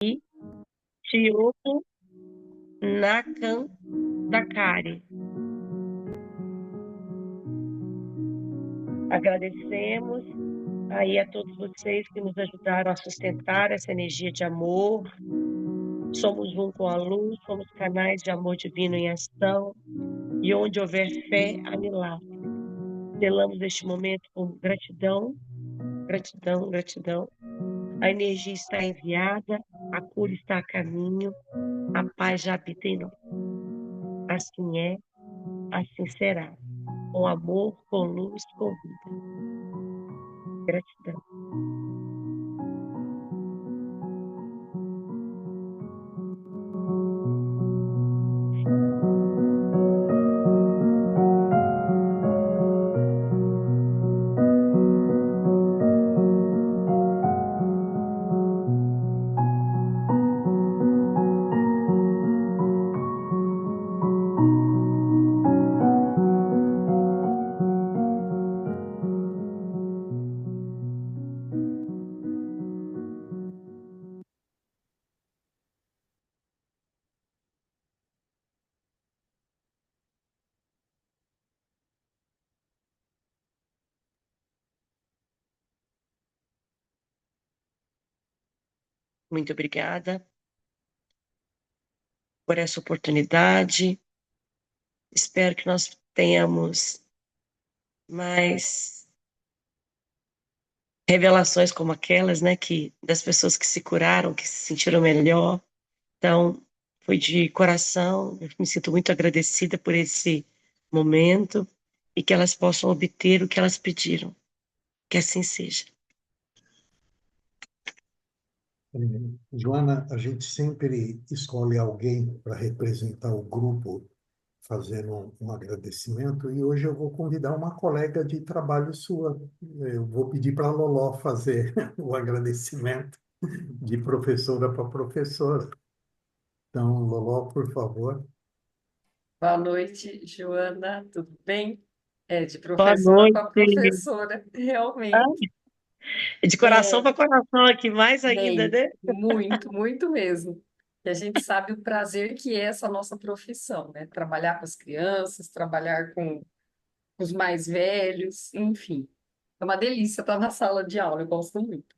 Tiopo Nakandakari. Agradecemos aí a todos vocês que nos ajudaram a sustentar essa energia de amor. Somos um com a luz, somos canais de amor divino em ação, e onde houver fé, há milagre. Selamos este momento com gratidão, gratidão, gratidão. A energia está enviada, a cura está a caminho, a paz já habita em nós. Assim é, assim será. Com amor, com luz, com vida. Gratidão. Muito obrigada por essa oportunidade. Espero que nós tenhamos mais revelações como aquelas, né, das pessoas que se curaram, que se sentiram melhor. Então, foi de coração, eu me sinto muito agradecida por esse momento e que elas possam obter o que elas pediram. Que assim seja. Joana, a gente sempre escolhe alguém para representar o grupo, fazendo um agradecimento, e hoje eu vou convidar uma colega de trabalho sua. Eu vou pedir para a Loló fazer o agradecimento de professora para professora. Então, Loló, por favor. Boa noite, Joana, tudo bem? É, de Boa professora para noite. professora, Ah, realmente. de coração É, para coração aqui, mais ainda, bem, né? muito, muito mesmo. E a gente sabe o prazer que é essa nossa profissão, né? Trabalhar com as crianças, trabalhar com os mais velhos, enfim. É uma delícia estar na sala de aula, eu gosto muito.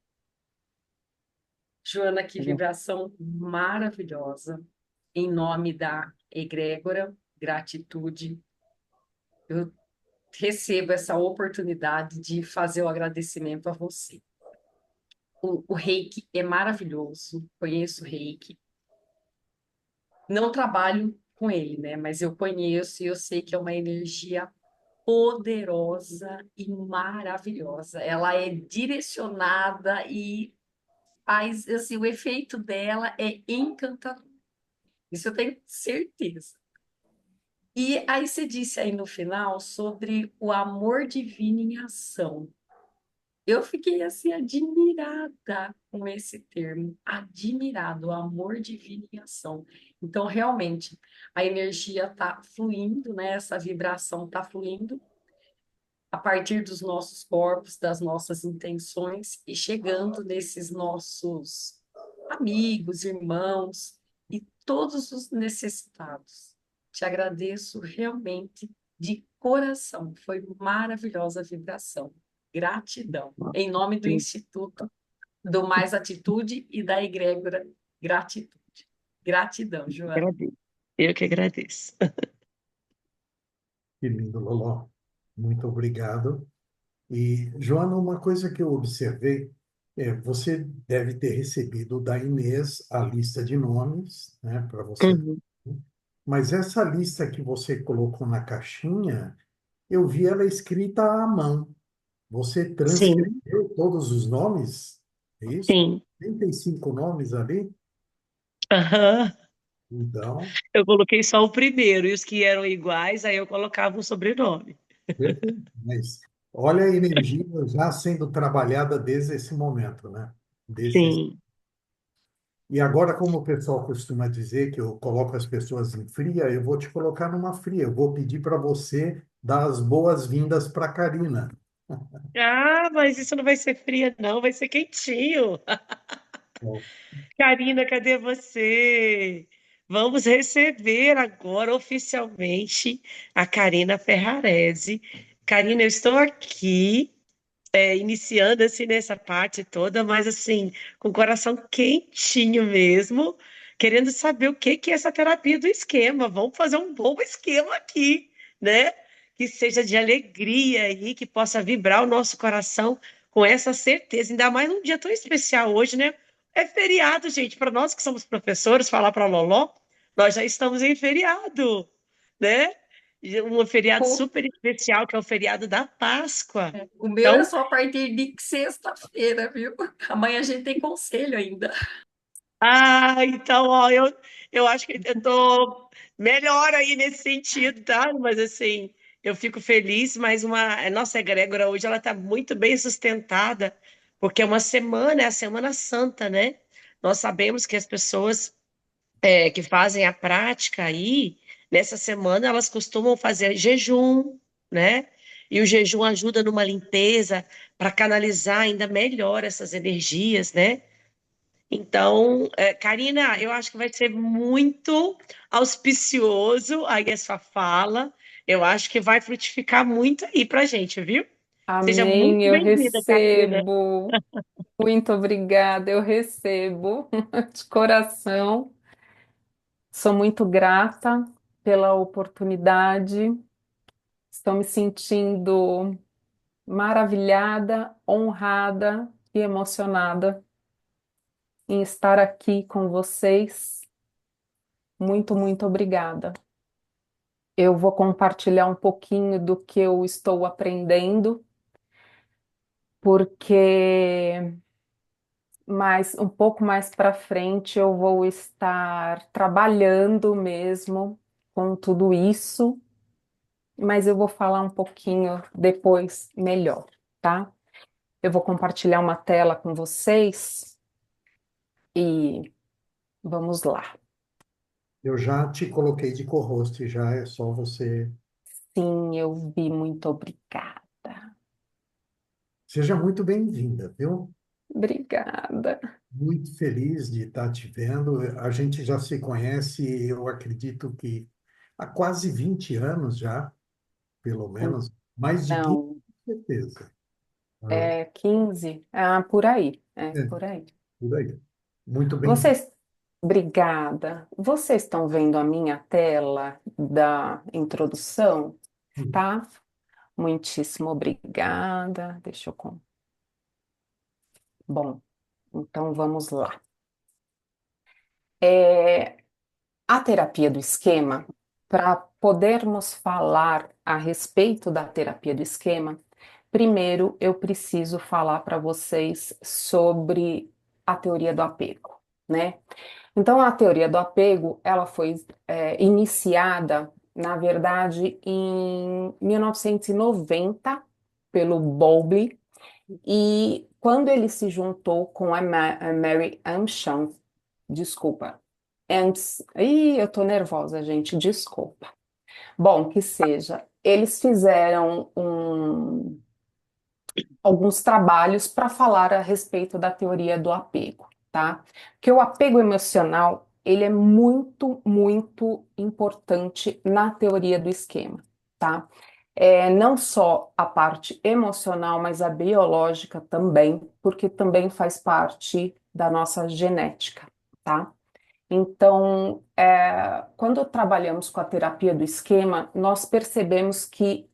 Joana, que vibração maravilhosa. Em nome da egrégora, gratitude. Eu recebo essa oportunidade de fazer o agradecimento a você. O Reiki é maravilhoso, conheço o Reiki. Não trabalho com ele, né? Mas eu conheço e eu sei que é uma energia poderosa e maravilhosa. Ela é direcionada e faz, assim, o efeito dela é encantador. Isso eu tenho certeza. E aí você disse aí no final sobre o amor divino em ação. Eu fiquei assim admirada com esse termo, admirado, o amor divino em ação. Então, realmente, a energia está fluindo, né? Essa vibração está fluindo a partir dos nossos corpos, das nossas intenções e chegando nesses nossos amigos, irmãos e todos os necessitados. Te agradeço realmente de coração. Foi maravilhosa a vibração. Gratidão. Em nome do Instituto do Mais Atitude e da Egrégora Gratitude. Gratidão, Joana. Agradeço. Eu que agradeço. Que lindo, Loló. Muito obrigado. E, Joana, uma coisa que eu observei, você deve ter recebido da Inês a lista de nomes, né, para você. Uhum. Mas essa lista que você colocou na caixinha, eu vi ela escrita à mão. Você Sim, transcreveu todos os nomes? É isso? sim. 35 nomes ali? Aham. Então, Eu coloquei só o primeiro, e os que eram iguais, aí eu colocava o sobrenome. perfeito. Mas olha a energia já sendo trabalhada desde esse momento, né? Desde Sim. E agora, como o pessoal costuma dizer que eu coloco as pessoas em fria, eu vou te colocar numa fria. Eu vou pedir para você dar as boas-vindas para a Karina. Ah, mas isso não vai ser fria, não, vai ser quentinho. Bom, Karina, cadê você? Vamos receber agora oficialmente a Karina Ferrarese. Karina, eu estou aqui, iniciando assim nessa parte toda, mas assim, com o coração quentinho mesmo, querendo saber o que que é essa terapia do esquema. Vamos fazer um bom esquema aqui, né? Que seja de alegria aí, que possa vibrar o nosso coração com essa certeza, ainda mais num dia tão especial hoje, né? É feriado, gente, para nós que somos professores, falar para Loló, nós já estamos em feriado, né? Um feriado O, super especial, que é o feriado da Páscoa. o meu é Então, só a partir de sexta-feira, viu? Amanhã a gente tem conselho ainda. então, ó, eu acho que eu tô melhor aí nesse sentido, tá? Mas assim, eu fico feliz, mas a nossa egrégora hoje ela tá muito bem sustentada, porque é uma semana, é a Semana Santa, né? Nós sabemos que as pessoas que fazem a prática aí, nessa semana elas costumam fazer jejum, né? E o jejum ajuda numa limpeza para canalizar ainda melhor essas energias, né? Então, Karina, eu acho que vai ser muito auspicioso aí essa fala. Eu acho que vai frutificar muito aí pra gente, viu? Seja muito Amém, eu bem-vinda, Karina. recebo. Muito obrigada, eu recebo de coração. Sou muito grata pela oportunidade. Estou me sentindo maravilhada, honrada e emocionada em estar aqui com vocês. Muito, muito obrigada. Eu vou compartilhar um pouquinho do que eu estou aprendendo, porque um pouco mais para frente eu vou estar trabalhando mesmo com tudo isso, mas eu vou falar um pouquinho depois melhor, tá? Eu vou compartilhar uma tela com vocês e vamos lá. eu já te coloquei de co-host, já é só você. Sim, eu vi, muito obrigada. Seja muito bem-vinda, viu? Obrigada. Muito feliz de estar te vendo. A gente já se conhece, eu acredito que há quase 20 anos já, pelo menos, mais de 15, Não, com certeza. Ah, é 15, por aí, é, por aí. por aí. Muito bem-vindo. Vocês, obrigada. Vocês estão vendo a minha tela da introdução, tá? Muitíssimo obrigada. Deixa eu. Bom, então vamos lá. A terapia do esquema, para podermos falar a respeito da terapia do esquema, primeiro eu preciso falar para vocês sobre a teoria do apego, né? Então, a teoria do apego, ela foi iniciada, na verdade, em 1990, pelo Bowlby, e quando ele se juntou com a Mary Armstrong, desculpa, eu tô nervosa, gente, desculpa. Bom, que seja, eles fizeram alguns trabalhos para falar a respeito da teoria do apego, tá? Porque o apego emocional, ele é muito, muito importante na teoria do esquema, tá? Não só a parte emocional, mas a biológica também, porque também faz parte da nossa genética, tá? Então, quando trabalhamos com a terapia do esquema, nós percebemos que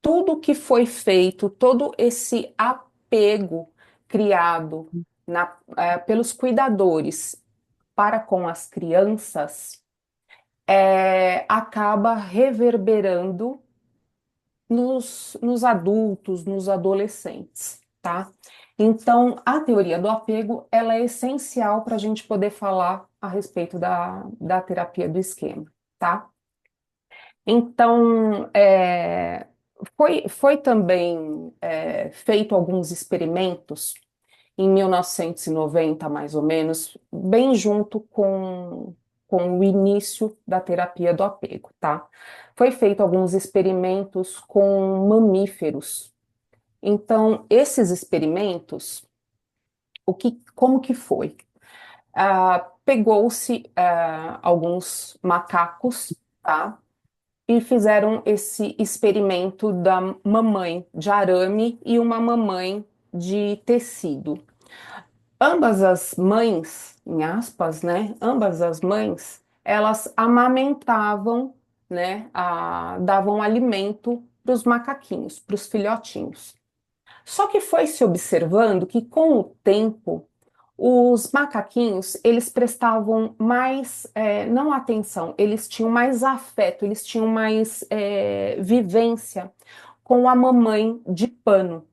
tudo que foi feito, todo esse apego criado pelos cuidadores para com as crianças, acaba reverberando nos adultos, nos adolescentes, tá? Então, a teoria do apego, ela é essencial para a gente poder falar a respeito da terapia do esquema, tá? Então, foi também feito alguns experimentos em 1990, mais ou menos, bem junto com o início da terapia do apego, tá? Foi feito alguns experimentos com mamíferos. Então, esses experimentos, como que foi? pegou-se alguns macacos, tá? E fizeram esse experimento da mamãe de arame e uma mamãe de tecido. Ambas as mães, em aspas, né? Ambas as mães, elas amamentavam, né? Davam alimento para os macaquinhos, para os filhotinhos. Só que foi se observando que com o tempo os macaquinhos eles prestavam mais, não atenção, eles tinham mais afeto, eles tinham mais vivência com a mamãe de pano.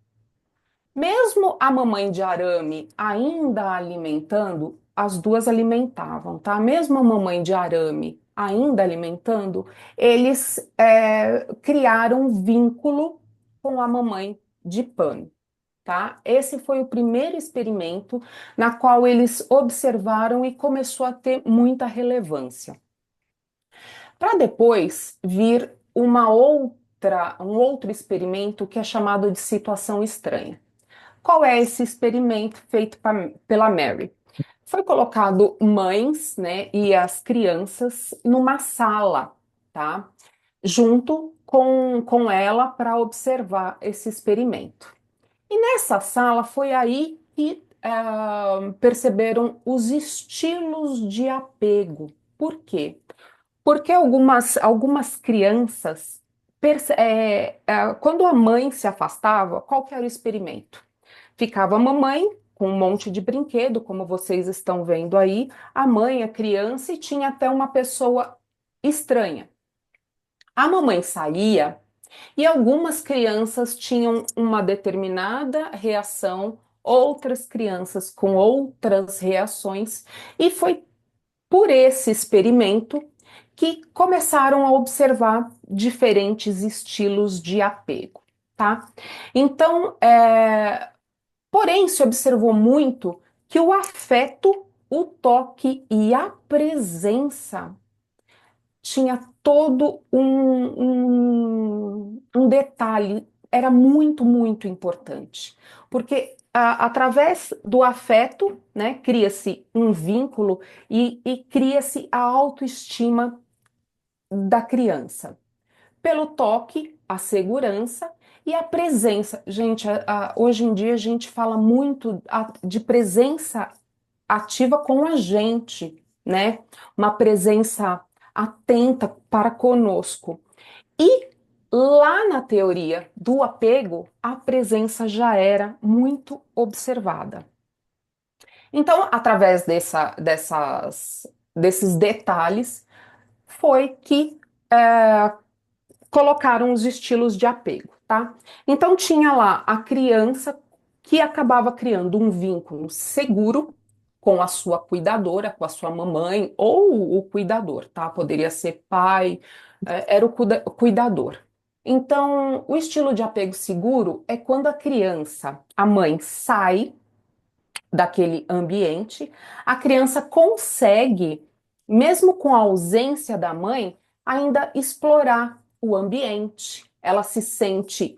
Mesmo a mamãe de arame ainda alimentando, as duas alimentavam, tá? Mesmo a mamãe de arame ainda alimentando, eles criaram um vínculo com a mamãe de pano, tá? Esse foi o primeiro experimento na qual eles observaram e começou a ter muita relevância. Para depois vir um outro experimento que é chamado de situação estranha. Qual é esse experimento feito pela Mary? Foi colocado mães, né, e as crianças numa sala, tá? Junto com ela para observar esse experimento. E nessa sala foi aí que perceberam os estilos de apego. Por quê? Porque algumas crianças, quando a mãe se afastava, qual que era o experimento? Ficava a mamãe com um monte de brinquedo, como vocês estão vendo aí, a mãe, a criança, e tinha até uma pessoa estranha. A mamãe saía e algumas crianças tinham uma determinada reação, outras crianças com outras reações, e foi por esse experimento que começaram a observar diferentes estilos de apego, tá? Então, porém, se observou muito que o afeto, o toque e a presença tinha todo um detalhe, era muito, muito importante, porque através do afeto, né, cria-se um vínculo e cria-se a autoestima da criança. Pelo toque, a segurança e a presença. Gente, hoje em dia a gente fala muito de presença ativa com a gente, né? Uma presença atenta para conosco. E lá na teoria do apego, a presença já era muito observada. Então, através desses detalhes, foi que colocaram os estilos de apego, tá? Então, tinha lá a criança que acabava criando um vínculo seguro com a sua cuidadora, com a sua mamãe ou o cuidador, tá? Poderia ser pai, era o cuidador. Então, o estilo de apego seguro é quando a criança, a mãe sai daquele ambiente, a criança consegue, mesmo com a ausência da mãe, ainda explorar o ambiente. Ela se sente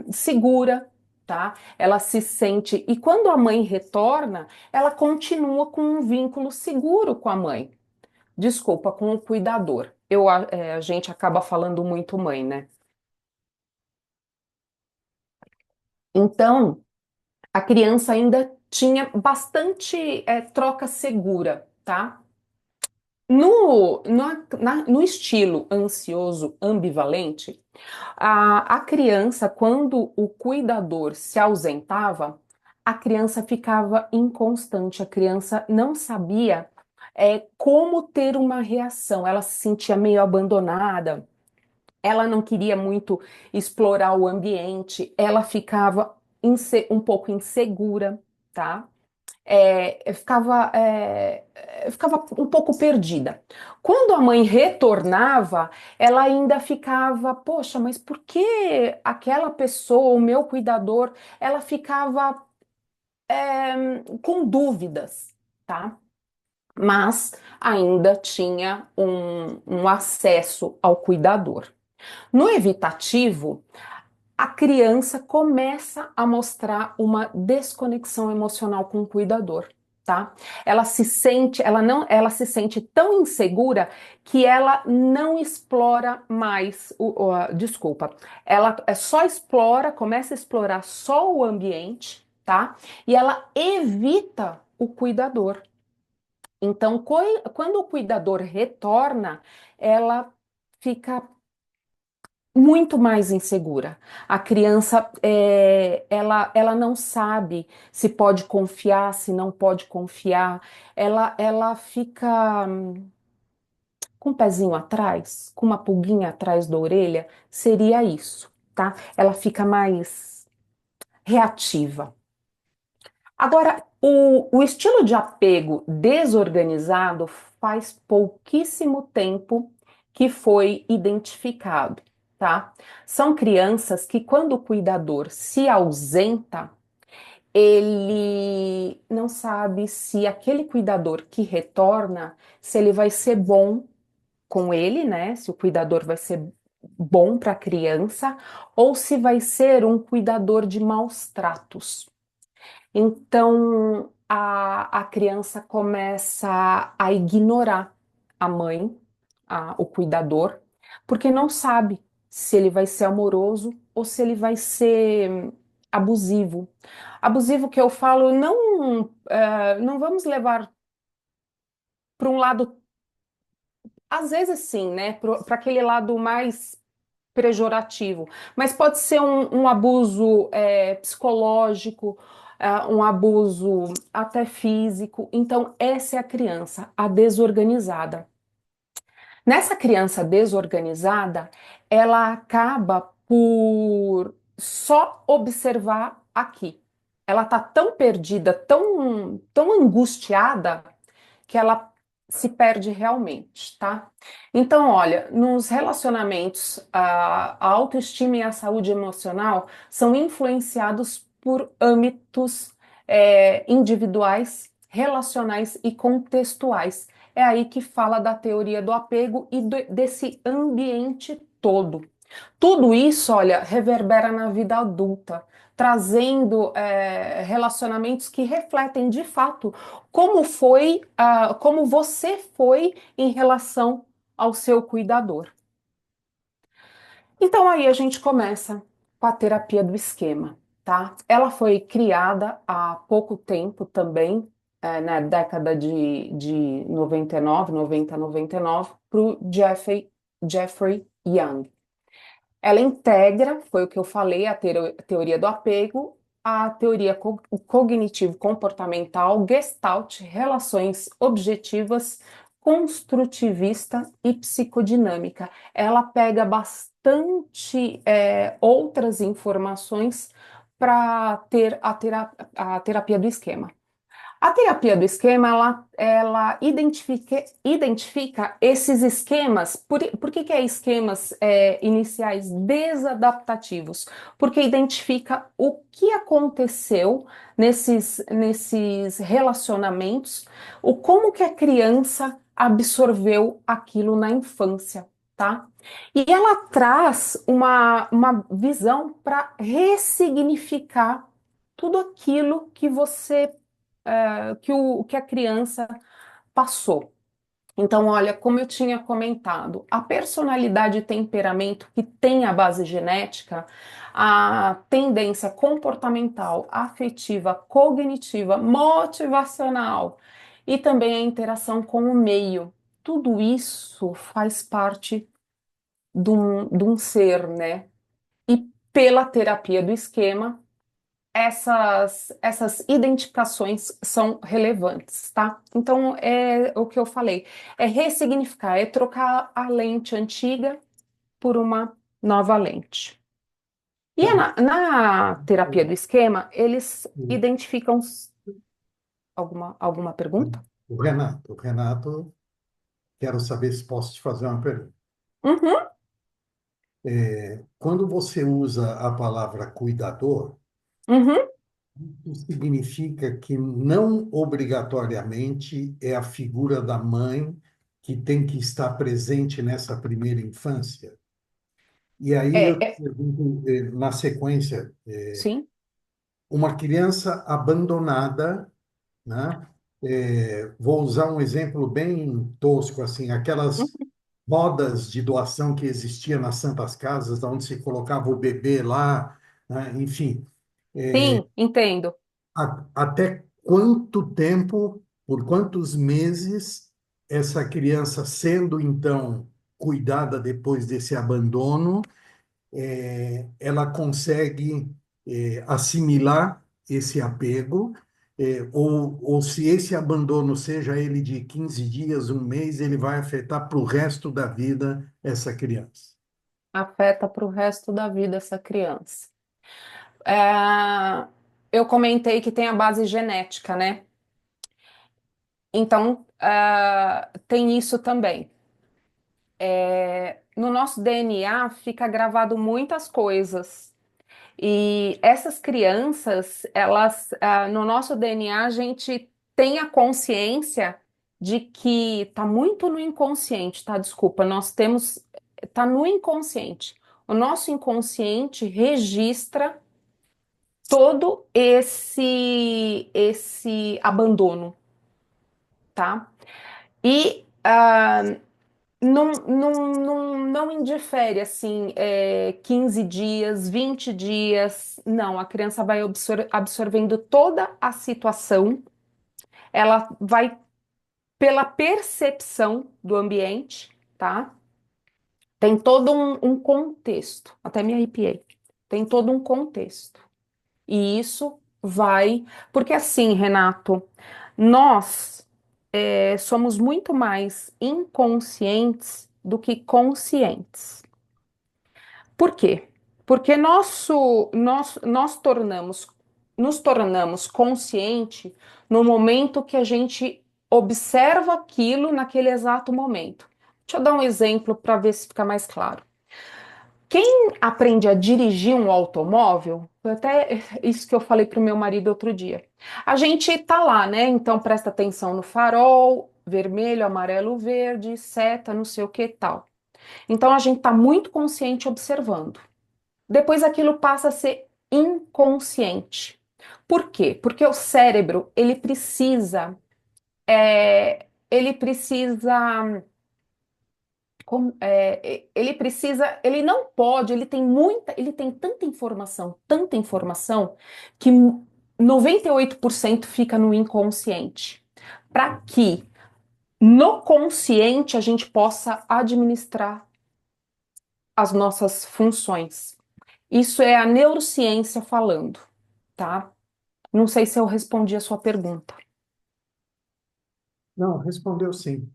segura, tá? Ela se sente. E quando a mãe retorna, ela continua com um vínculo seguro com a mãe. Desculpa, com o cuidador. A gente acaba falando muito mãe, né? Então, a criança ainda tinha bastante troca segura, tá? No estilo ansioso ambivalente, a criança, quando o cuidador se ausentava, a criança ficava inconstante, a criança não sabia como ter uma reação, ela se sentia meio abandonada, ela não queria muito explorar o ambiente, ela ficava um pouco insegura, tá? Ficava um pouco perdida. Quando a mãe retornava, ela ainda ficava, poxa, mas por que aquela pessoa, o meu cuidador, ela ficava com dúvidas, tá? Mas ainda tinha um acesso ao cuidador. No evitativo, a criança começa a mostrar uma desconexão emocional com o cuidador. tá? Ela se sente tão insegura que ela não explora mais desculpa, ela só explora, começa a explorar só o ambiente, tá? E ela evita o cuidador. Então, quando o cuidador retorna, ela fica muito mais insegura. A criança, ela não sabe se pode confiar, se não pode confiar. Ela fica com o pezinho atrás, com uma pulguinha atrás da orelha. Seria isso, tá? Ela fica mais reativa. Agora, o estilo de apego desorganizado faz pouquíssimo tempo que foi identificado, tá? São crianças que, quando o cuidador se ausenta, ele não sabe se aquele cuidador que retorna, se ele vai ser bom com ele, né? Se o cuidador vai ser bom para a criança, ou se vai ser um cuidador de maus tratos. Então, a criança começa a ignorar a mãe, o cuidador, porque não sabe se ele vai ser amoroso ou se ele vai ser abusivo. Abusivo que eu falo, não, não vamos levar para um lado, às vezes sim, né, para aquele lado mais pejorativo, mas pode ser um abuso psicológico, um abuso até físico. Então, essa é a criança, a desorganizada. Nessa criança desorganizada, ela acaba por só observar aqui. Ela está tão perdida, tão angustiada, que ela se perde realmente, tá? Então, olha, nos relacionamentos, a autoestima e a saúde emocional são influenciados por âmbitos individuais, relacionais e contextuais. É aí que fala da teoria do apego e desse ambiente todo. Tudo isso, olha, reverbera na vida adulta, trazendo relacionamentos que refletem de fato como foi, como você foi em relação ao seu cuidador. Então aí a gente começa com a terapia do esquema, tá? Ela foi criada há pouco tempo também, na década de 99, 90, 99, por Jeffrey Young. Ela integra, foi o que eu falei, a teoria do apego, a teoria cognitivo-comportamental, Gestalt, relações objetivas, construtivista e psicodinâmica. Ela pega bastante outras informações para ter a terapia do esquema. A terapia do esquema, ela identifica esses esquemas. Por que é esquemas iniciais desadaptativos? Porque identifica o que aconteceu nesses relacionamentos, como que a criança absorveu aquilo na infância, tá? E ela traz uma visão para ressignificar tudo aquilo que que a criança passou. Então, olha, como eu tinha comentado, a personalidade e temperamento que tem a base genética, a tendência comportamental, afetiva, cognitiva, motivacional e também a interação com o meio, tudo isso faz parte de um ser, né? E pela terapia do esquema, essas identificações são relevantes, tá? Então, é o que eu falei, é ressignificar, é trocar a lente antiga por uma nova lente. E na terapia do esquema, eles identificam alguma pergunta? O Renato, quero saber se posso te fazer uma pergunta. Uhum, Quando você usa a palavra cuidador, uhum. isso significa que não obrigatoriamente é a figura da mãe que tem que estar presente nessa primeira infância? E aí eu te É, pergunto, na sequência, sim, uma criança abandonada, né? Vou usar um exemplo bem tosco, assim, aquelas rodas de doação que existia nas Santas Casas, onde se colocava o bebê lá, né? Enfim, Sim, entendo. até quanto tempo, por quantos meses, essa criança sendo então cuidada depois desse abandono, ela consegue assimilar esse apego, ou se esse abandono, seja ele de 15 dias, um mês, ele vai afetar para o resto da vida essa criança. Afeta para o resto da vida essa criança. É, eu comentei que tem a base genética, né? Então, tem isso também. No nosso DNA fica gravado muitas coisas. E essas crianças, elas, no nosso DNA, a gente tem a consciência de que tá muito no inconsciente, tá? Desculpa, nós temos, tá no inconsciente. O nosso inconsciente registra todo esse abandono, tá? E não indifere assim, 15 dias, 20 dias. Não, a criança vai absorvendo toda a situação, ela vai pela percepção do ambiente, tá? Tem todo um contexto, até me arrepiei. Tem todo um contexto. E isso vai. Porque assim, Renato, nós somos muito mais inconscientes do que conscientes. Por quê? Porque nos tornamos consciente no momento que a gente observa aquilo naquele exato momento. Deixa eu dar um exemplo para ver se fica mais claro. Quem aprende a dirigir um automóvel, foi até isso que eu falei para o meu marido outro dia. A gente tá lá, né? Então presta atenção no farol, vermelho, amarelo, verde, seta, não sei o que tal. Então a gente tá muito consciente observando. Depois aquilo passa a ser inconsciente. Por quê? Porque o cérebro, ele não pode, ele tem tanta informação, que 98% fica no inconsciente. Para que no consciente a gente possa administrar as nossas funções. Isso é a neurociência falando, tá? Não sei se eu respondi a sua pergunta. Não, respondeu sim.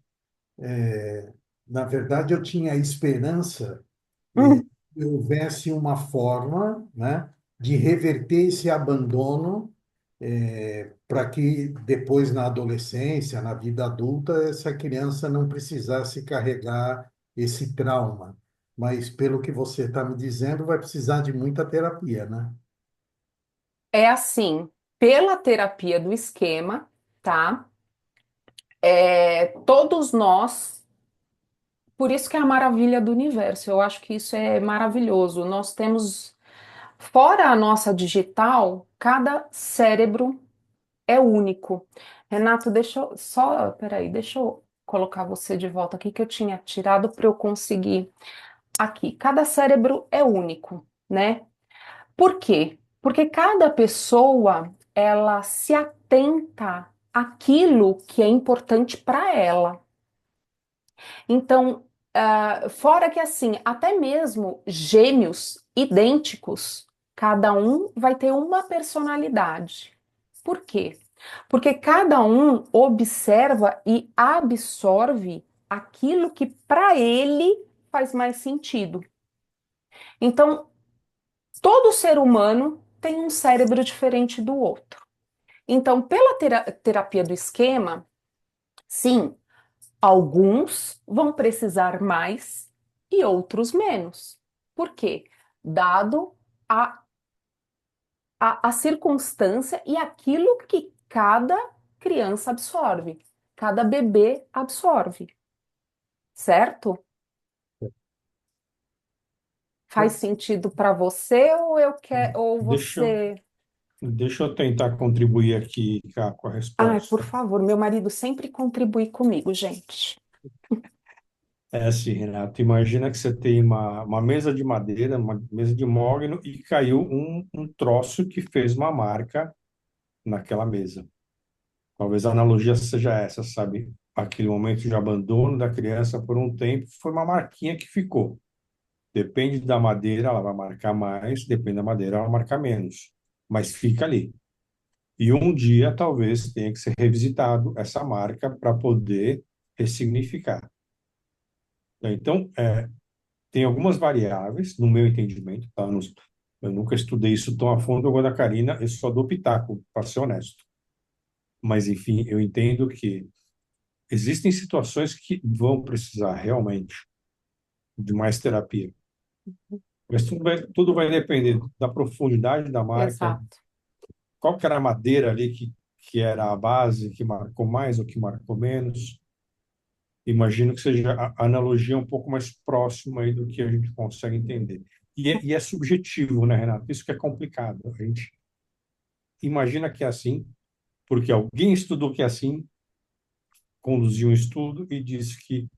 Na verdade, eu tinha a esperança Hum, que houvesse uma forma, né, de reverter esse abandono, para que depois, na adolescência, na vida adulta, essa criança não precisasse carregar esse trauma. Mas, pelo que você está me dizendo, vai precisar de muita terapia, né? É assim, pela terapia do esquema, tá? Todos nós, por isso que é a maravilha do universo, eu acho que isso é maravilhoso. Nós temos, fora a nossa digital, cada cérebro é único. Renato, peraí, deixa eu colocar você de volta aqui que eu tinha tirado para eu conseguir aqui. Cada cérebro é único, né? Por quê? Porque cada pessoa, ela se atenta àquilo que é importante para ela. Então, fora que assim, até mesmo gêmeos idênticos, cada um vai ter uma personalidade. Por quê? Porque cada um observa e absorve aquilo que para ele faz mais sentido. Então, todo ser humano tem um cérebro diferente do outro. Então, pela terapia do esquema, sim, alguns vão precisar mais e outros menos. Por quê? Dado a, a circunstância e aquilo que cada criança absorve, cada bebê absorve, certo? Faz sentido para você ou Deixa eu, você? Deixa eu tentar contribuir aqui, Cá, com a Ai, por resposta. favor, meu marido sempre contribui comigo, gente. É assim, Renato, imagina que você tem uma mesa de madeira, uma mesa de mogno, e caiu um troço que fez uma marca naquela mesa. Talvez a analogia seja essa, sabe? Aquele momento de abandono da criança por um tempo foi uma marquinha que ficou. Depende da madeira, ela vai marcar mais, depende da madeira, ela vai marcar menos. Mas fica ali. E um dia talvez tenha que ser revisitado essa marca para poder ressignificar. Então, tem algumas variáveis, no meu entendimento, tá? Eu nunca estudei isso tão a fundo, agora da Karina, eu só dou pitaco, para ser honesto. Mas, enfim, eu entendo que existem situações que vão precisar realmente de mais terapia. Mas tudo vai depender da profundidade da marca, Exato. qual que era a madeira ali que era a base, que marcou mais ou que marcou menos. Imagino que seja a analogia um pouco mais próxima aí do que a gente consegue entender. E é subjetivo, né, Renato? Isso que é complicado. A gente imagina que é assim, porque alguém estudou que é assim, conduziu um estudo e disse que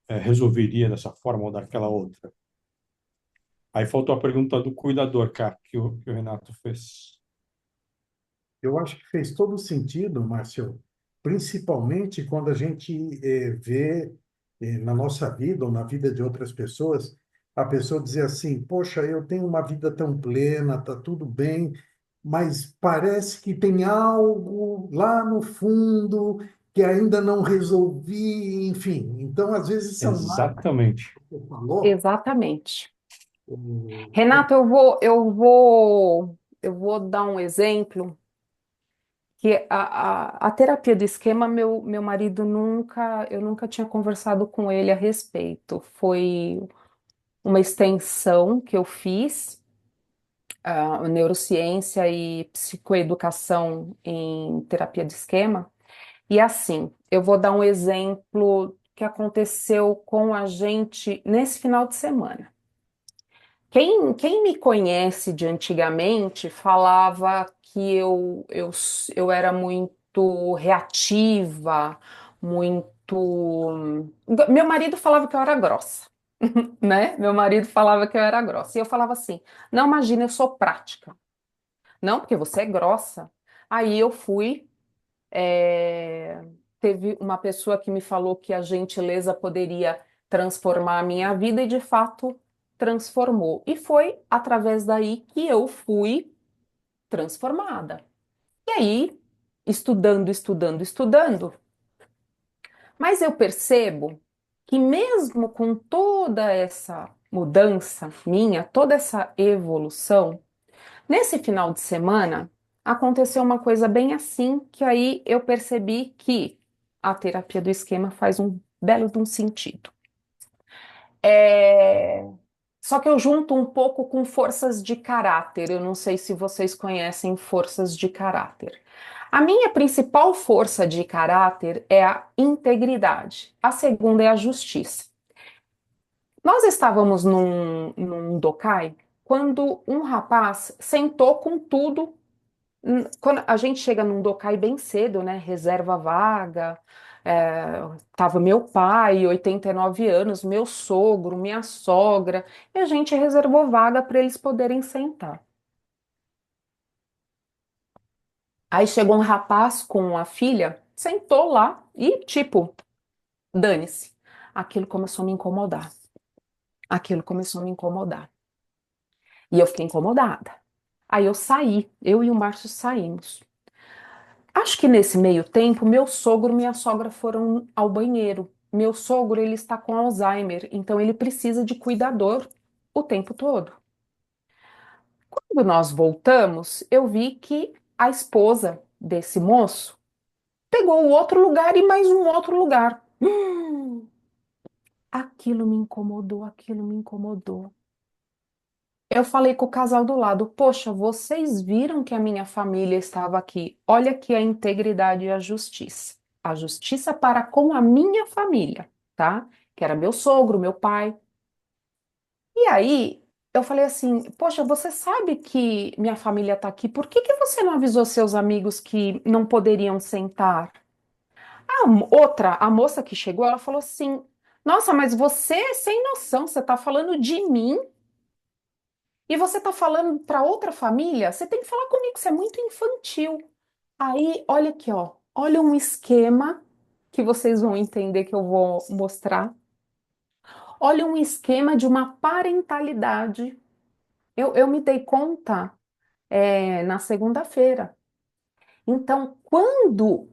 resolveria dessa forma ou daquela outra. Aí faltou a pergunta do cuidador, cara, que o Renato fez. Eu acho que fez todo sentido, Márcio, principalmente quando a gente vê na nossa vida ou na vida de outras pessoas, a pessoa dizer assim: poxa, eu tenho uma vida tão plena, tá tudo bem, mas parece que tem algo lá no fundo que ainda não resolvi, enfim. Então, às vezes, são marcas Exatamente. que você falou. Exatamente. eh, Renato, eu vou dar um exemplo que a terapia do esquema, meu marido nunca, eu nunca tinha conversado com ele a respeito. Foi uma extensão que eu fiz, neurociência e psicoeducação em terapia de esquema. E assim, eu vou dar um exemplo que aconteceu com a gente nesse final de semana. Quem me conhece de antigamente falava que eu era muito reativa, muito. Meu marido falava que eu era grossa, né? Meu marido falava que eu era grossa. E eu falava assim: não, imagina, eu sou prática. Não, porque você é grossa. Aí eu fui. é, Teve uma pessoa que me falou que a gentileza poderia transformar a minha vida e de fato transformou. E foi através daí que eu fui transformada. E aí, estudando, mas eu percebo que mesmo com toda essa mudança minha, toda essa evolução, nesse final de semana, aconteceu uma coisa bem assim, que aí eu percebi que a terapia do esquema faz um belo de um sentido. É, Só que eu junto um pouco com forças de caráter. Eu não sei se vocês conhecem forças de caráter. A minha principal força de caráter é a integridade. A segunda é a justiça. Nós estávamos num dokai quando um rapaz sentou com tudo. Quando a gente chega num Docai bem cedo, né? Reserva vaga. Tava meu pai, 89 anos, meu sogro, minha sogra, e a gente reservou vaga para eles poderem sentar. Aí chegou um rapaz com a filha, sentou lá e, tipo, dane-se. Aquilo começou a me incomodar. Aquilo começou a me incomodar. E eu fiquei incomodada. Aí eu saí, eu e o Márcio saímos. Acho que nesse meio tempo, meu sogro e minha sogra foram ao banheiro. Meu sogro, ele está com Alzheimer, então ele precisa de cuidador o tempo todo. Quando nós voltamos, eu vi que a esposa desse moço pegou o outro lugar e mais um outro lugar. Aquilo me incomodou, aquilo me incomodou. Eu falei com o casal do lado, poxa, vocês viram que a minha família estava aqui. Olha aqui a integridade e a justiça. A justiça para com a minha família, tá? Que era meu sogro, meu pai. E aí, eu falei assim, poxa, você sabe que minha família está aqui, por que que você não avisou seus amigos que não poderiam sentar? A moça que chegou, ela falou assim, nossa, mas você é sem noção, você está falando de mim e você está falando para outra família? Você tem que falar comigo, você é muito infantil. Aí, olha aqui, ó, olha um esquema que vocês vão entender que eu vou mostrar. Olha um esquema de uma parentalidade. Eu me dei conta na segunda-feira. Então, quando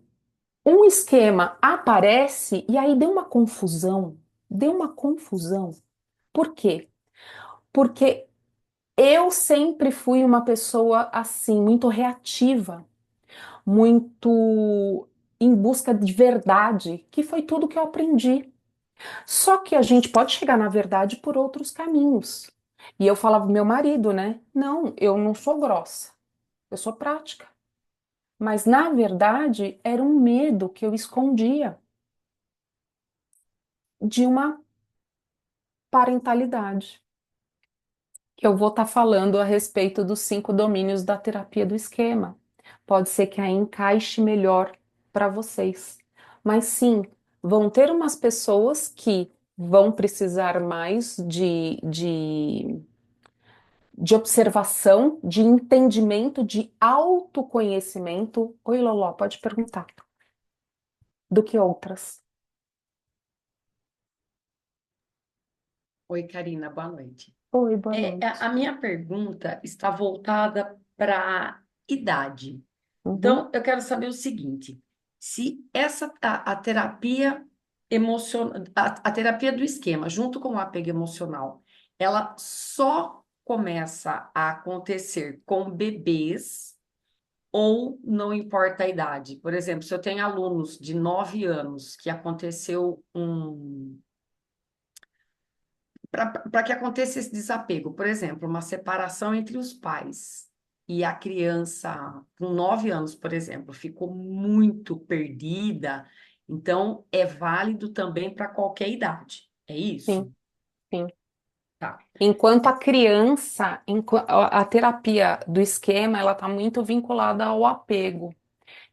um esquema aparece, e aí deu uma confusão, deu uma confusão. Por quê? Porque eu sempre fui uma pessoa assim, muito reativa, muito em busca de verdade, que foi tudo que eu aprendi. Só que a gente pode chegar na verdade por outros caminhos. E eu falava pro meu marido, né? Não, eu não sou grossa, eu sou prática. Mas na verdade era um medo que eu escondia de uma parentalidade, que eu vou estar falando a respeito dos 5 domínios da terapia do esquema. Pode ser que aí encaixe melhor para vocês. Mas sim, vão ter umas pessoas que vão precisar mais de observação, de entendimento, de autoconhecimento. Oi, Loló, pode perguntar. Do que outras. Oi, Karina, boa noite. Oi, boa noite. A minha pergunta está voltada para idade. Uhum. Então, eu quero saber o seguinte: se a terapia emocional, a terapia do esquema, junto com o apego emocional, ela só começa a acontecer com bebês ou não importa a idade? Por exemplo, se eu tenho alunos de 9 anos que aconteceu para que aconteça esse desapego, por exemplo, uma separação entre os pais e a criança com 9 anos, por exemplo, ficou muito perdida, então é válido também para qualquer idade. É Sim, isso? sim. Tá. Enquanto a criança, a terapia do esquema, ela está muito vinculada ao apego.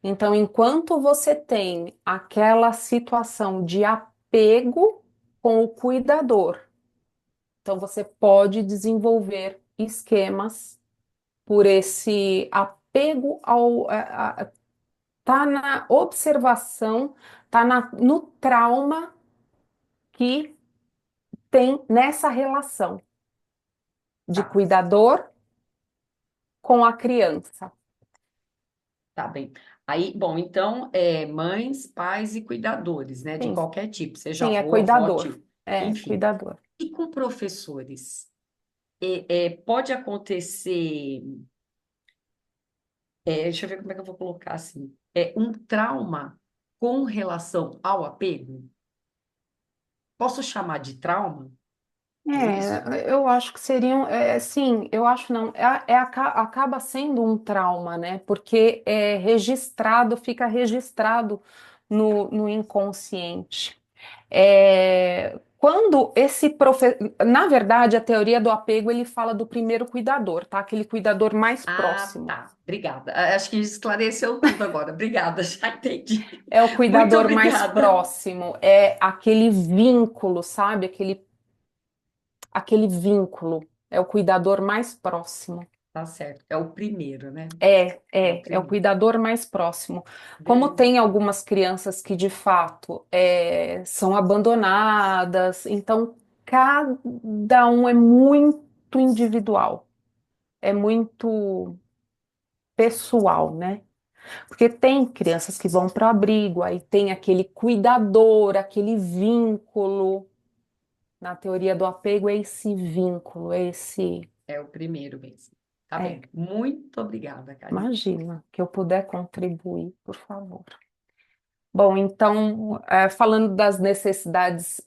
Então, enquanto você tem aquela situação de apego com o cuidador, então você pode desenvolver esquemas por esse apego tá na observação, no trauma que tem nessa relação de Tá, cuidador com a criança. tá bem. Aí, bom, então, mães, pais e cuidadores, né, de Sim, qualquer tipo, seja sim, é avô, avó, cuidador. tio, É, enfim. cuidador. E com professores? Pode acontecer, deixa eu ver como é que eu vou colocar assim, um trauma com relação ao apego? Posso chamar de trauma? É isso? Eu acho que seriam, sim, eu acho não, acaba sendo um trauma, né? Porque é registrado, fica registrado no inconsciente. Quando na verdade, a teoria do apego, ele fala do primeiro cuidador, tá? Aquele cuidador mais Ah, próximo. tá. Obrigada. Acho que esclareceu tudo agora. Obrigada, já entendi. É o Muito cuidador mais obrigada. próximo, é aquele vínculo, sabe? Aquele vínculo, é o cuidador mais próximo. Tá certo. É o primeiro, né? É, É o é o primeiro. cuidador mais próximo. Como Beleza. tem algumas crianças que de fato são abandonadas, então cada um é muito individual, é muito pessoal, né? Porque tem crianças que vão para o abrigo, aí tem aquele cuidador, aquele vínculo. Na teoria do apego é esse vínculo, é esse. É o primeiro mesmo. Tá É, bem. Muito obrigada, Karine. imagina que eu puder contribuir, por favor. Bom, então, falando das necessidades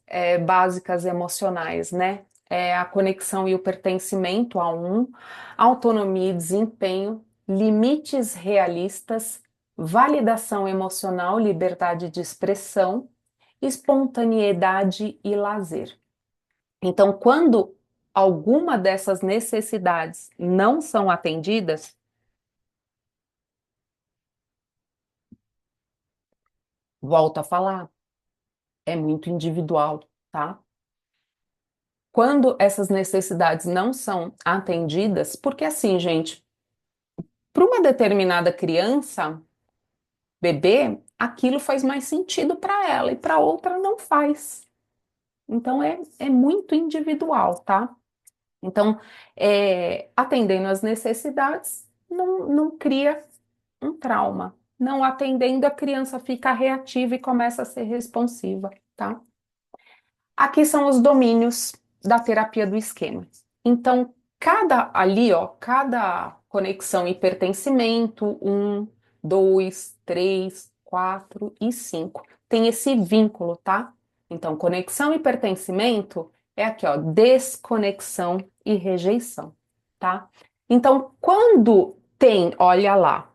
básicas emocionais, né? A conexão e o pertencimento a autonomia e desempenho, limites realistas, validação emocional, liberdade de expressão, espontaneidade e lazer. Então, quando alguma dessas necessidades não são atendidas, volto a falar, é muito individual, tá? Quando essas necessidades não são atendidas, porque assim, gente, para uma determinada criança, bebê, aquilo faz mais sentido para ela e para outra não faz. Então é muito individual, tá? Então, atendendo às necessidades, não cria um trauma. Não atendendo, a criança fica reativa e começa a ser responsiva, tá? Aqui são os domínios da terapia do esquema. Então, cada conexão e pertencimento, 2, 3, 4 e 5, tem esse vínculo, tá? Então, conexão e pertencimento é aqui, ó, desconexão e rejeição, tá? Então, quando tem, olha lá,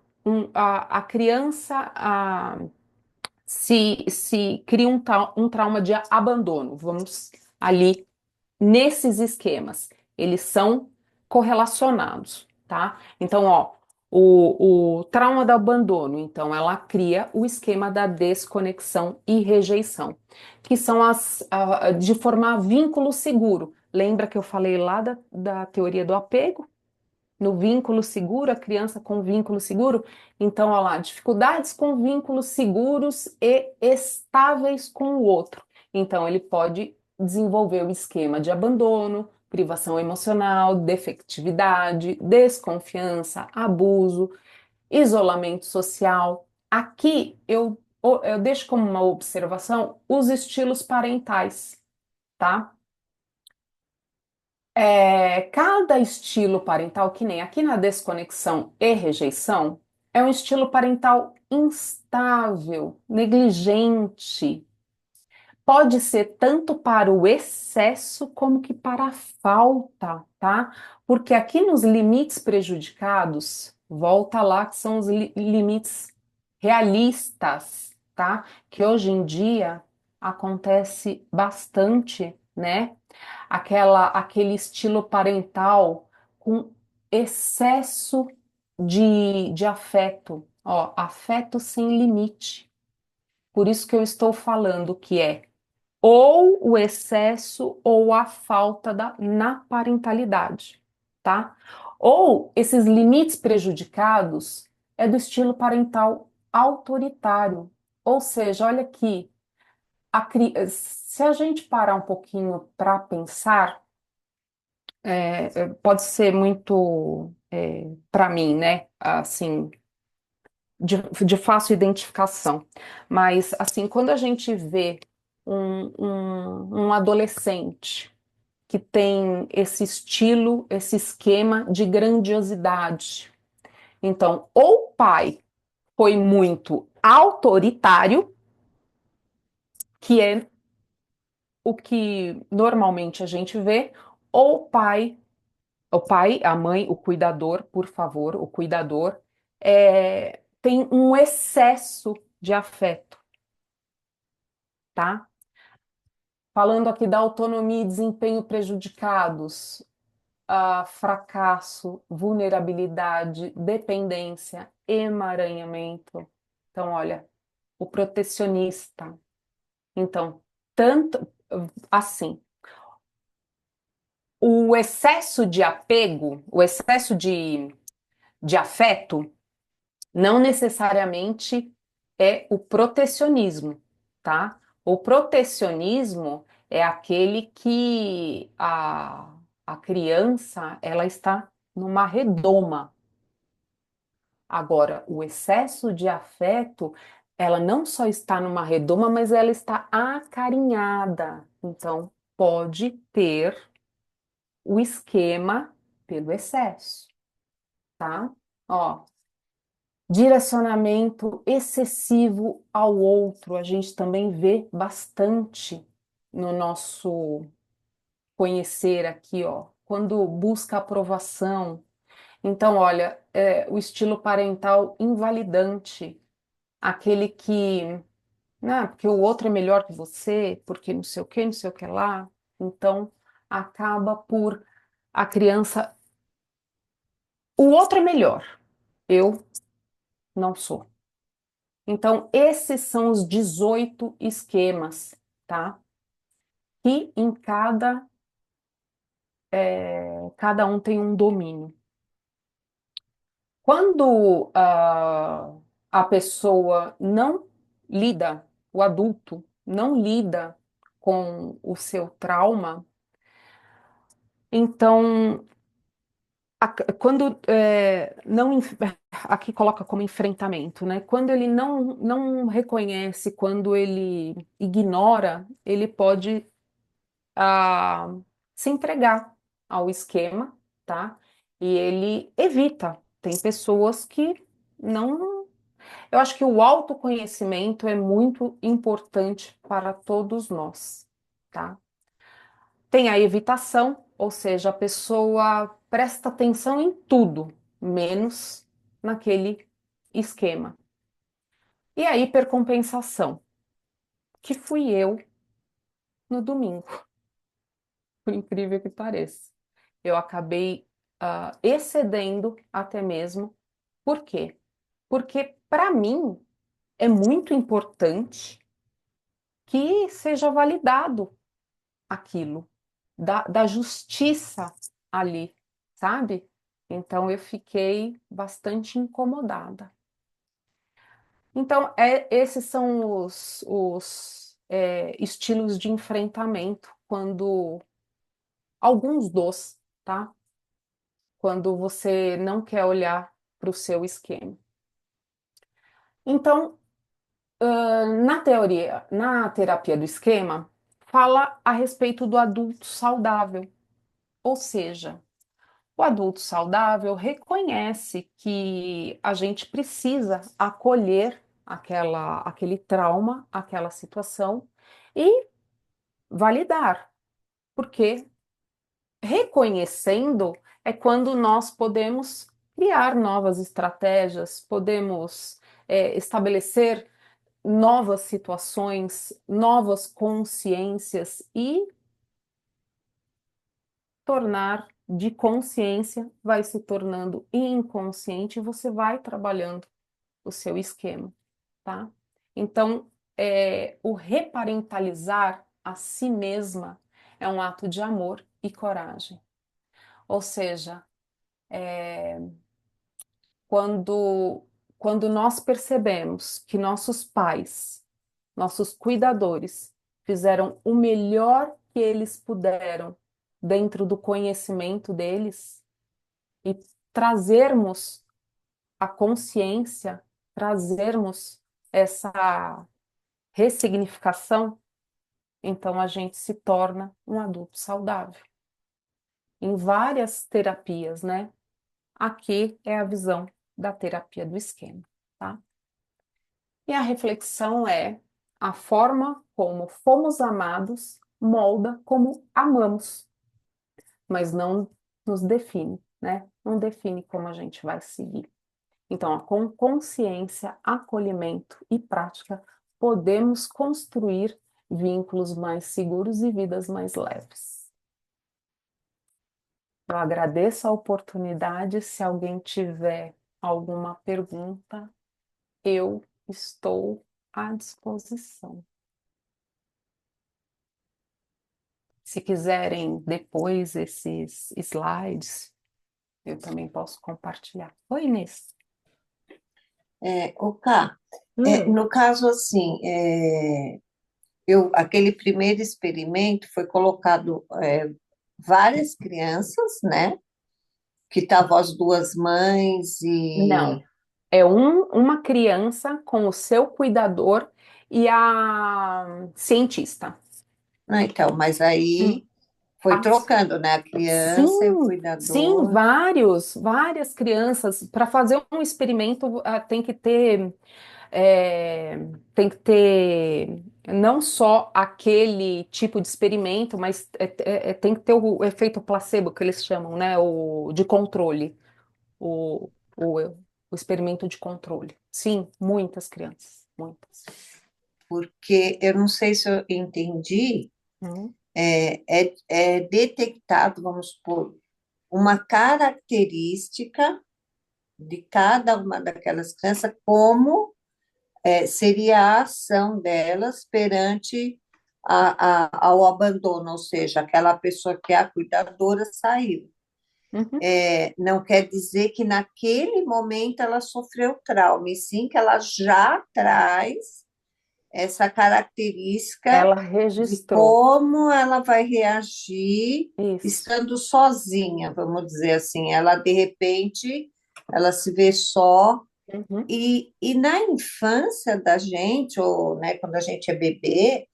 a criança se cria um trauma de abandono, vamos ali nesses esquemas, eles são correlacionados, tá? Então, ó, o trauma do abandono, então, ela cria o esquema da desconexão e rejeição, que são de formar vínculo seguro. Lembra que eu falei lá da teoria do apego? No vínculo seguro, a criança com vínculo seguro. Então, olha lá, dificuldades com vínculos seguros e estáveis com o outro. Então, ele pode desenvolver o esquema de abandono, privação emocional, defectividade, desconfiança, abuso, isolamento social. Aqui eu deixo como uma observação os estilos parentais, tá? Cada estilo parental, que nem aqui na desconexão e rejeição, é um estilo parental instável, negligente. Pode ser tanto para o excesso como que para a falta, tá? Porque aqui nos limites prejudicados, volta lá que são os limites realistas, tá? Que hoje em dia acontece bastante, né? Aquele estilo parental com excesso de afeto, ó, afeto sem limite. Por isso que eu estou falando que é ou o excesso ou a falta na parentalidade, tá? Ou esses limites prejudicados é do estilo parental autoritário. Ou seja, olha aqui, se a gente parar um pouquinho para pensar, pode ser muito, para mim, né? Assim, de fácil identificação. Mas, assim, quando a gente vê um adolescente que tem esse estilo, esse esquema de grandiosidade, então, ou o pai foi muito autoritário, que é o que normalmente a gente vê, ou o pai, a mãe, o cuidador, por favor, o cuidador, tem um excesso de afeto, tá? Falando aqui da autonomia e desempenho prejudicados, fracasso, vulnerabilidade, dependência, emaranhamento. Então, olha, o protecionista. Então, tanto assim, o excesso de apego, o excesso de afeto, não necessariamente é o protecionismo, tá? O protecionismo é aquele que a criança ela está numa redoma. Agora, o excesso de afeto, ela não só está numa redoma, mas ela está acarinhada. Então, pode ter o esquema pelo excesso, tá? Ó, direcionamento excessivo ao outro, a gente também vê bastante no nosso conhecer aqui, ó, quando busca aprovação. Então, olha, o estilo parental invalidante, aquele que, porque o outro é melhor que você, porque não sei o que, não sei o que lá. Então, acaba por a criança. O outro é melhor, eu não sou. Então, esses são os 18 esquemas, tá? E em cada um tem um domínio. Quando a pessoa não lida, o adulto não lida com o seu trauma, então, quando não, aqui coloca como enfrentamento, né? Quando ele não reconhece, quando ele ignora, ele pode a se entregar ao esquema, tá? E ele evita. Tem pessoas que não. Eu acho que o autoconhecimento é muito importante para todos nós, tá? Tem a evitação, ou seja, a pessoa presta atenção em tudo, menos naquele esquema. E a hipercompensação, que fui eu no domingo, por incrível que pareça. Eu acabei excedendo até mesmo. Por quê? Porque, para mim, é muito importante que seja validado aquilo, da justiça ali, sabe? Então, eu fiquei bastante incomodada. Então, esses são os estilos de enfrentamento, quando alguns dos, tá? Quando você não quer olhar para o seu esquema. Então, na teoria, na terapia do esquema, fala a respeito do adulto saudável. Ou seja, o adulto saudável reconhece que a gente precisa acolher aquele trauma, aquela situação e validar, porque reconhecendo é quando nós podemos criar novas estratégias, podemos estabelecer novas situações, novas consciências e tornar de consciência vai se tornando inconsciente e você vai trabalhando o seu esquema, tá? Então, o reparentalizar a si mesma é um ato de amor e coragem. Ou seja, quando, quando nós percebemos que nossos pais, nossos cuidadores, fizeram o melhor que eles puderam dentro do conhecimento deles e trazermos a consciência, trazermos essa ressignificação, então a gente se torna um adulto saudável. Em várias terapias, né? Aqui é a visão da terapia do esquema, tá? E a reflexão é: a forma como fomos amados molda como amamos, mas não nos define, né? Não define como a gente vai seguir. Então, com consciência, acolhimento e prática, podemos construir vínculos mais seguros e vidas mais leves. Eu agradeço a oportunidade. Se alguém tiver alguma pergunta, eu estou à disposição. Se quiserem depois esses slides, eu também posso compartilhar. Oi, Inês. Cá, no caso, assim, aquele primeiro experimento foi colocado várias crianças, né? Que estavam as duas mães Não, e... é uma criança com o seu cuidador e a cientista. Ah, então, mas aí foi As- trocando, né? A criança e o Sim, sim, cuidador. várias crianças. Para fazer um experimento, tem que ter não só aquele tipo de experimento, mas tem que ter o efeito placebo, que eles chamam, né? O de controle, o, o, o experimento de controle. Sim, muitas crianças, muitas. Porque eu não sei se eu entendi, Uhum. é detectado, vamos supor, uma característica de cada uma daquelas crianças, como seria a ação delas perante ao abandono, ou seja, aquela pessoa que é a cuidadora saiu. Uhum. Não quer dizer que naquele momento ela sofreu trauma, e sim que ela já traz essa característica Ela de registrou. como ela vai reagir Isso. estando sozinha, vamos dizer assim. Ela, de repente, ela se vê só. Uhum. E na infância da gente, ou né, quando a gente é bebê,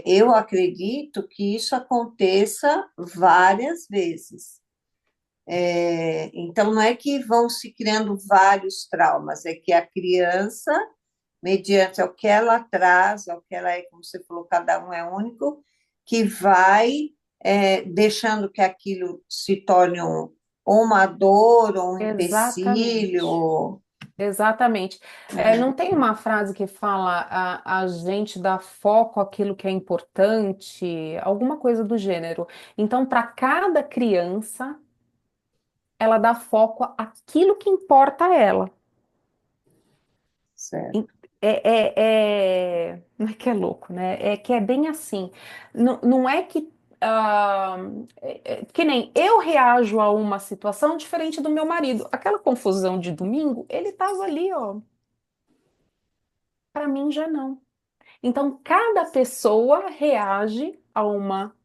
eu acredito que isso aconteça várias vezes. Então, não é que vão se criando vários traumas, é que a criança, mediante o que ela traz, o que ela é, como você falou, cada um é único, que vai deixando que aquilo se torne ou uma dor, ou um Exatamente. empecilho. Exatamente. Não tem uma frase que fala a gente dá foco àquilo que é importante, alguma coisa do gênero. Então, para cada criança, ela dá foco àquilo que importa a ela. Certo. Não é que é louco, né? É que é bem assim. Não, não é que. Que nem eu reajo a uma situação diferente do meu marido. Aquela confusão de domingo, ele estava ali, ó. Para mim já não. Então, cada pessoa reage a uma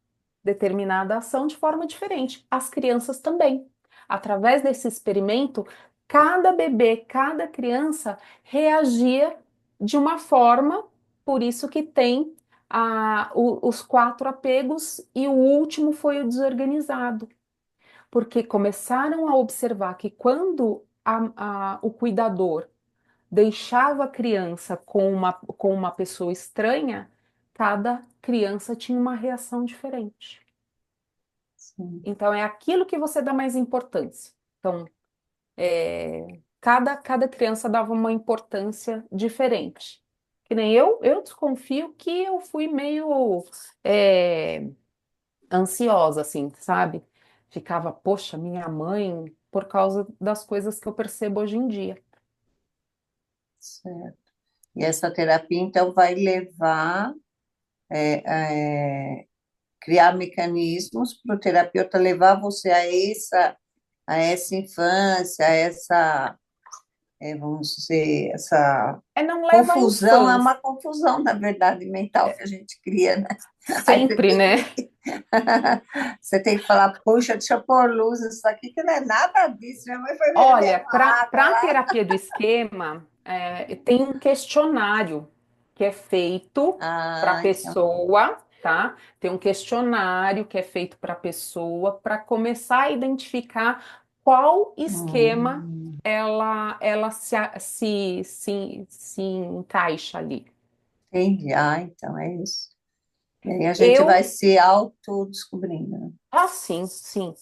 determinada ação de forma diferente. As crianças também. Através desse experimento, cada bebê, cada criança reagia de uma forma, por isso que tem os 4 apegos e o último foi o desorganizado. Porque começaram a observar que quando o cuidador deixava a criança com uma pessoa estranha, cada criança tinha uma reação diferente. Sim. Então, é aquilo que você dá mais importância. Então, cada criança dava uma importância diferente. Que nem eu desconfio que eu fui meio ansiosa, assim, sabe? Ficava, poxa, minha mãe, por causa das coisas que eu percebo hoje em dia. Certo. E essa terapia, então, vai levar a criar mecanismos para o terapeuta levar você a essa infância, vamos dizer, essa Não leva à confusão, é infância, uma confusão, na verdade, mental que a gente cria, né? Aí você sempre, tem né? que, você tem que falar, puxa, deixa eu pôr luz, isso aqui que não é nada disso, minha mãe foi beber Olha, uma água para a lá. terapia do esquema, tem um questionário que é feito para a Então, pessoa, tá? Tem um questionário que é feito para a pessoa para começar a identificar qual esquema hum, ela se encaixa ali. entendi. Então é isso. E aí a gente vai Eu, se autodescobrindo, né? sim, sim.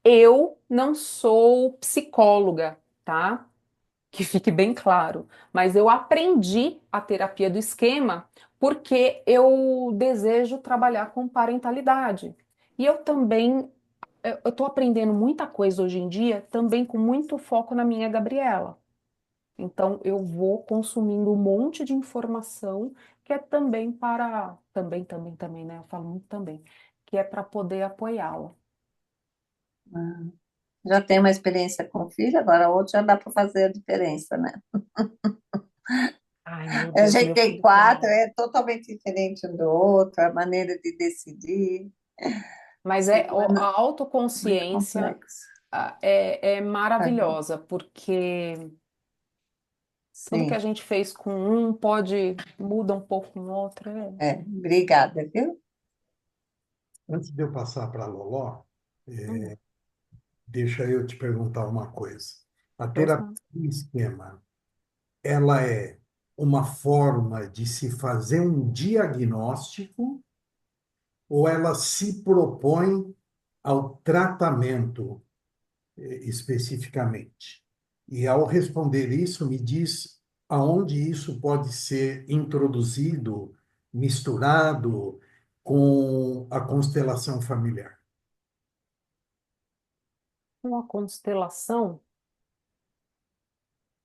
Eu não sou psicóloga, tá? Que fique bem claro, mas eu aprendi a terapia do esquema porque eu desejo trabalhar com parentalidade. E eu também, eu estou aprendendo muita coisa hoje em dia, também com muito foco na minha Gabriela. Então, eu vou consumindo um monte de informação que é também também, né? Eu falo muito também, que é para poder apoiá-la. Ah, já tem uma experiência com o filho, agora outro já dá para fazer a diferença, né? Ai, meu A Deus, gente meu tem filho quatro, tem. é totalmente diferente um do outro, a maneira de decidir, Mas ser humano a é muito autoconsciência complexo. é Aham, maravilhosa, porque tudo que a sim, gente fez com um pode muda um pouco com o outro. obrigada, viu? Antes de eu passar para a Loló, Hum, deixa eu te perguntar uma coisa. A pois terapia não. em esquema, ela é uma forma de se fazer um diagnóstico ou ela se propõe ao tratamento especificamente? E ao responder isso, me diz aonde isso pode ser introduzido, misturado com a constelação familiar. Com a constelação,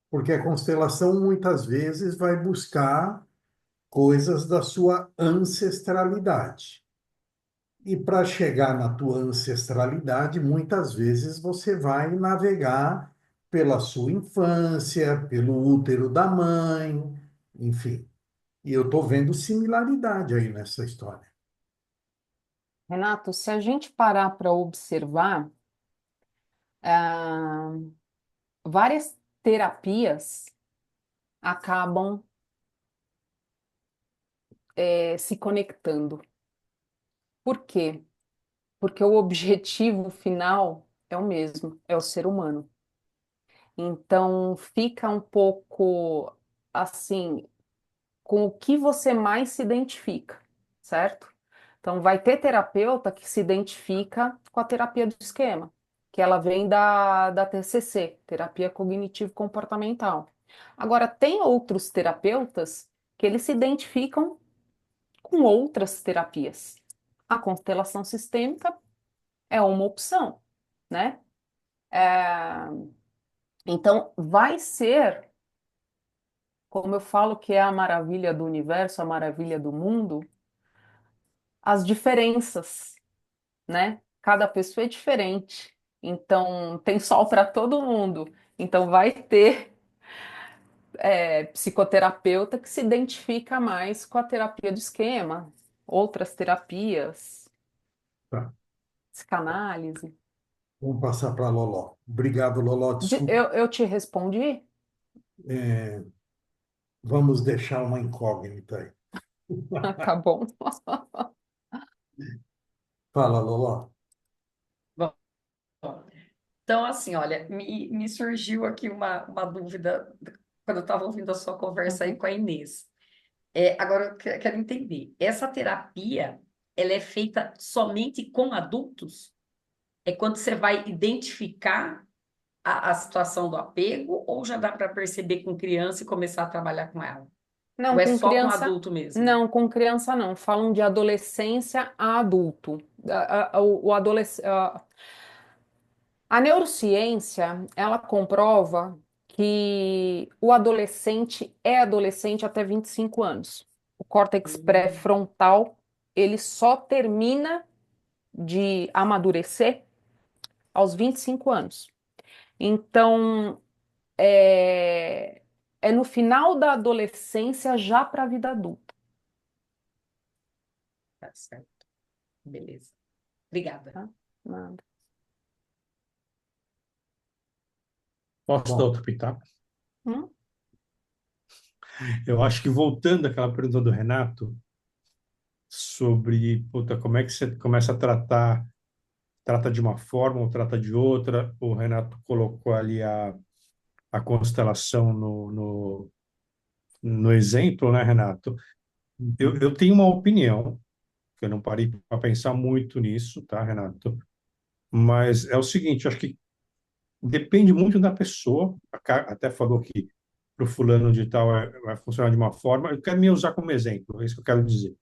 Porque a constelação muitas vezes vai buscar coisas da sua ancestralidade. E para chegar na tua ancestralidade, muitas vezes você vai navegar pela sua infância, pelo útero da mãe, enfim. E eu estou vendo similaridade aí nessa história. Renato, se a gente parar para observar, ah, várias terapias acabam se conectando. Por quê? Porque o objetivo final é o mesmo, é o ser humano. Então fica um pouco assim, com o que você mais se identifica, certo? Então vai ter terapeuta que se identifica com a terapia do esquema, que ela vem da TCC, terapia cognitivo-comportamental. Agora, tem outros terapeutas que eles se identificam com outras terapias. A constelação sistêmica é uma opção, né? É, Então, vai ser, como eu falo que é a maravilha do universo, a maravilha do mundo, as diferenças, né? Cada pessoa é diferente. Então, tem sol para todo mundo. Então, vai ter psicoterapeuta que se identifica mais com a terapia do esquema, outras terapias, Tá? psicanálise. Vamos passar para a Loló. Obrigado, Loló. Desculpa. Eu te respondi? É, vamos deixar uma incógnita aí. Tá bom. Fala, Loló. Bom, então, assim, olha, me surgiu aqui uma dúvida quando eu estava ouvindo a sua conversa aí Uhum. com a Inês. Agora, eu quero entender, essa terapia, ela é feita somente com adultos? É quando você vai identificar a situação do apego, ou já dá para perceber com criança e começar a trabalhar com ela? Ou Não, é com só com criança, adulto mesmo? não, com criança não. Falam de adolescência a adulto. O adolescente, a neurociência, ela comprova que o adolescente é adolescente até 25 anos. O córtex Hum. pré-frontal, ele só termina de amadurecer aos 25 anos. Então, é, é no final da adolescência já para a vida adulta. Tá certo. Beleza. Obrigada. Tá? Nada. Posso dar Bom, outro pitaco? Hum? Eu acho que voltando àquela pergunta do Renato sobre, puta, como é que você começa a tratar, trata de uma forma ou trata de outra, o Renato colocou ali a constelação no exemplo, né, Renato? Eu tenho uma opinião, que eu não parei para pensar muito nisso, tá, Renato? Mas é o seguinte, acho que depende muito da pessoa. A até falou que para o fulano de tal vai funcionar de uma forma. Eu quero me usar como exemplo, é isso que eu quero dizer.